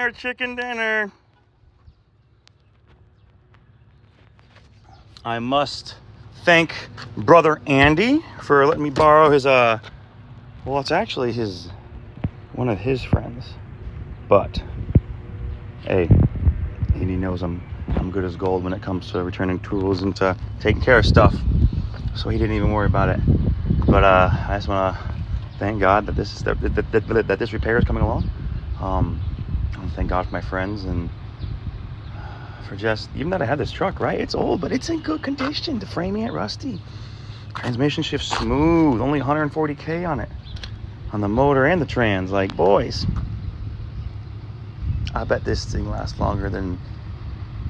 dinner, chicken dinner. I must thank brother Andy for letting me borrow his, well, it's actually one of his friends. But, hey, Andy knows I'm good as gold when it comes to returning tools and to taking care of stuff. So he didn't even worry about it. But I just want to thank God that this repair is coming along. I want to thank God for my friends and for just, even that I had this truck, right? It's old, but it's in good condition. The framing ain't rusty. Transmission shifts smooth. Only 140K on it. On the motor and the trans. Like, boys. I bet this thing lasts longer than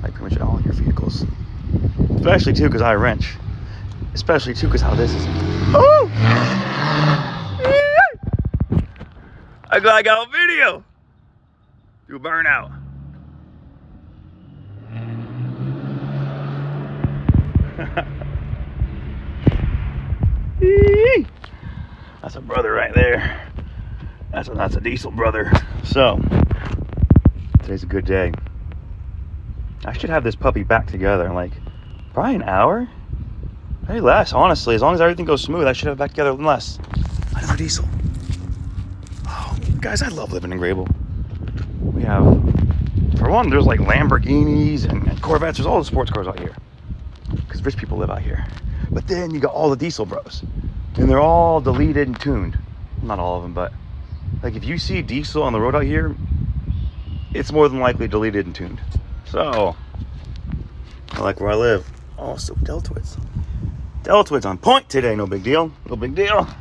like pretty much all your vehicles. Especially too, because I wrench. Especially too, because how this is. Oh! I got a video. Do burnout. That's a brother right there. That's a diesel brother. So today's a good day. I should have this puppy back together in like probably an hour, maybe less. Honestly, as long as everything goes smooth, I should have it back together in less. Another diesel. Oh, guys, I love living in Grable. We have, for one, there's like Lamborghinis and Corvettes. There's all the sports cars out here because rich people live out here. But then you got all the diesel bros, and they're all deleted and tuned. Not all of them, but like if you see diesel on the road out here, it's more than likely deleted and tuned. So I like where I live. Also, Deltoids on point today. No big deal. No big deal.